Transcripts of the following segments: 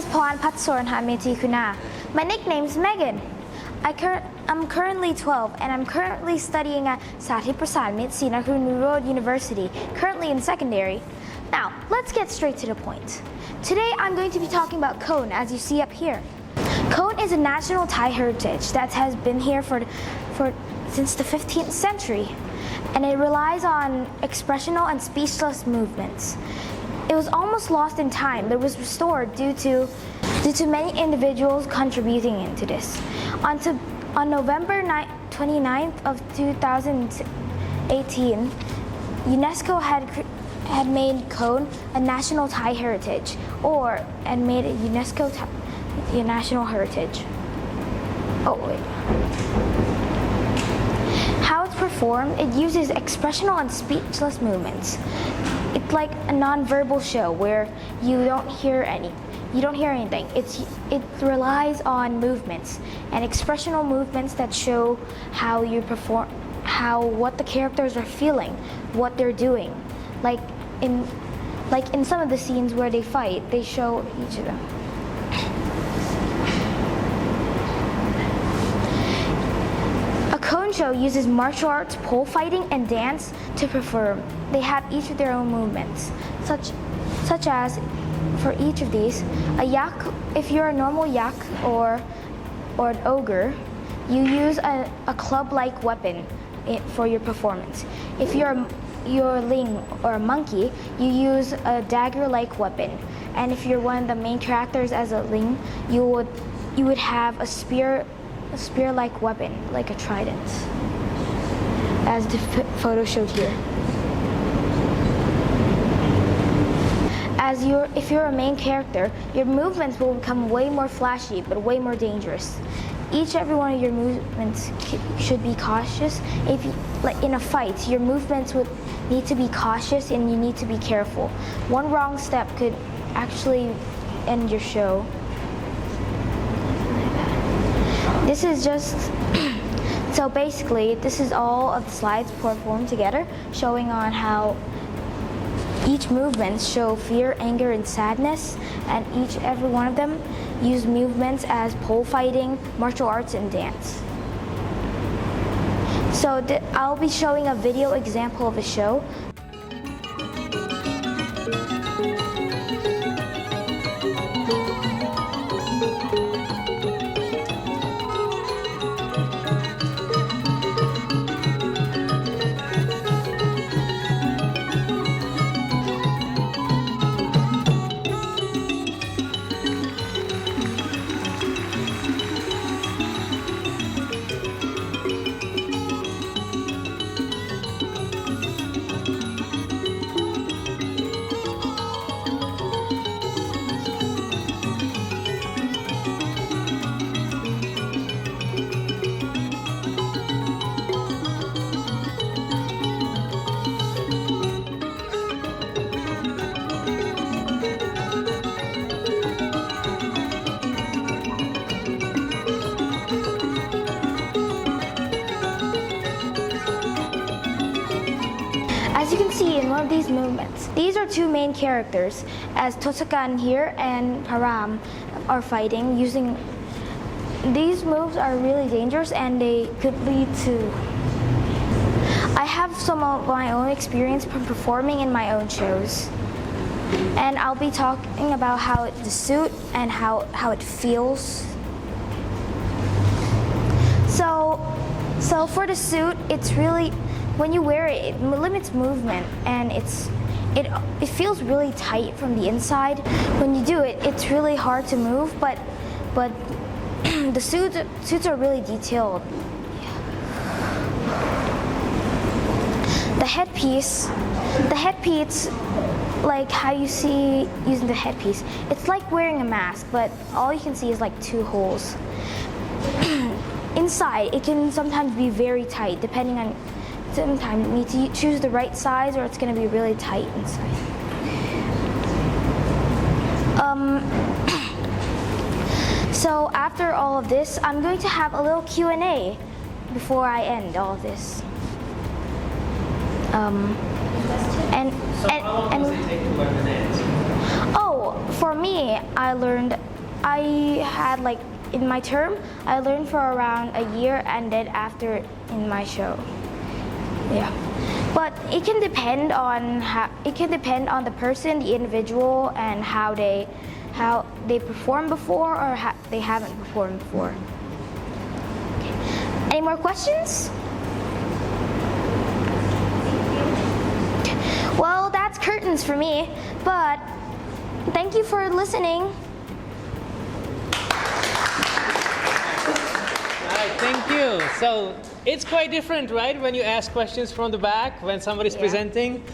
Pawanpatsorn Hanmatheekuna. My nickname is Megan. I'm currently 12 and I'm currently studying at Hanmatheekuna Road University, currently in secondary. Now, let's get straight to the point. Today I'm going to be talking about Khon, as you see up here. Khon is a national Thai heritage that has been here since the 15th century, and it relies on expressional and speechless movements. It was almost lost in time, but was restored due to many individuals contributing into this. On November 29th of 2018, UNESCO had made Khon a national Thai heritage, and made it UNESCO national heritage. Oh wait. How it's performed, it uses expressional and speechless movements. It's like a non-verbal show where you don't hear anything. It relies on movements and expressional movements that show how you perform, what the characters are feeling, what they're doing. Like in some of the scenes where they fight, they show each of them. A Khon show uses martial arts, pole fighting, and dance to perform. They have each of their own movements, such as, for each of these, a yak, if you're a normal yak or an ogre, you use a club-like weapon for your performance. If you're a ling or a monkey, you use a dagger-like weapon. And if you're one of the main characters as a ling, you would have a spear-like weapon, like a trident, as the photo showed here. If you're a main character, your movements will become way more flashy, but way more dangerous. Every one of your movements should be cautious. Like in a fight, your movements would need to be cautious and you need to be careful. One wrong step could actually end your show. This is just, so basically, this is all of the slides performed together, showing on how each movement show fear, anger, and sadness, and every one of them use movements as pole fighting, martial arts, and dance. So I'll be showing a video example of a show. As you can see in one of these movements, these are two main characters, as Tosakan here and Param are fighting using. These moves are really dangerous and they could lead to. I have some of my own experience from performing in my own shows, and I'll be talking about the suit and how it feels. So for the suit, it's really, when you wear it, it limits movement and it feels really tight from the inside. When you do it, it's really hard to move, but the suits are really detailed. The headpiece, like how you see using the headpiece, it's like wearing a mask, but all you can see is like two holes. inside, it can sometimes be very tight, depending on, sometimes you need to choose the right size or it's going to be really tight inside. So after all of this, I'm going to have a little Q&A before I end all of this. How long does it take to learn an ant? Oh, for me, I had like, in my term, I learned for around a year and then after in my show. Yeah. But it can depend on the person, the individual, and how they performed before or they haven't performed before. Okay. Any more questions? Well, that's curtains for me, but thank you for listening. All right, thank you. So it's quite different, right, when you ask questions from the back, when somebody's presenting.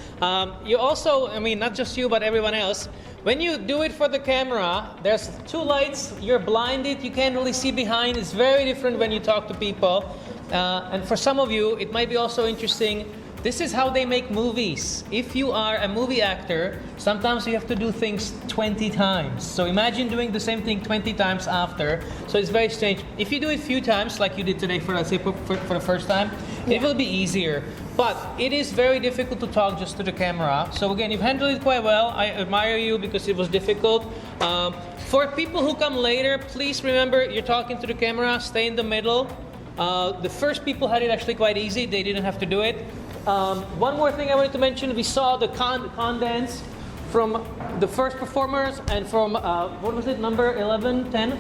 You also, I mean, not just you, but everyone else, when you do it for the camera, there's 2 lights, you're blinded, you can't really see behind. It's very different when you talk to people. And for some of you, it might be also interesting. This is how they make movies. If you are a movie actor, sometimes you have to do things 20 times. So imagine doing the same thing 20 times after. So it's very strange. If you do it a few times, like you did today for, let's say, for the first time, it will be easier. But it is very difficult to talk just to the camera. So again, you've handled it quite well. I admire you because it was difficult. For people who come later, please remember you're talking to the camera, stay in the middle. The first people had it actually quite easy. They didn't have to do it. One more thing I wanted to mention, we saw the Khon dance from the first performers and from, what was it, number 11, 10? 10.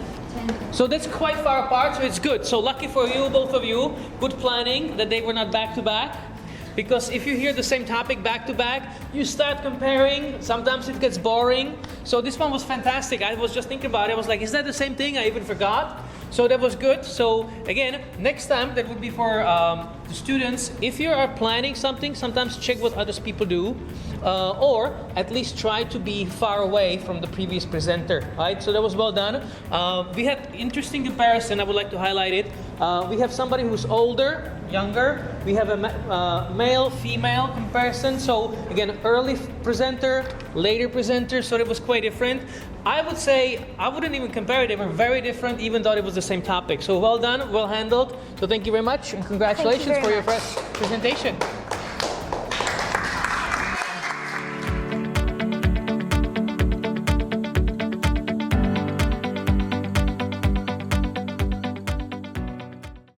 So that's quite far apart, so it's good. So lucky for you, both of you, good planning that they were not back to back. Because if you hear the same topic back to back, you start comparing, sometimes it gets boring. So this one was fantastic. I was just thinking about it, I was like, is that the same thing? I even forgot. So that was good. So again, next time, that would be for the students. If you are planning something, sometimes check what other people do, or at least try to be far away from the previous presenter. Right? So that was well done. We had interesting comparison. I would like to highlight it. We have somebody who's older, younger. We have a male, female comparison. So again, early presenter, later presenter. So it was quite different. I would say, I wouldn't even compare it. They were very different, even though it was the same topic. So well done, well handled. So thank you very much, and congratulations for your presentation.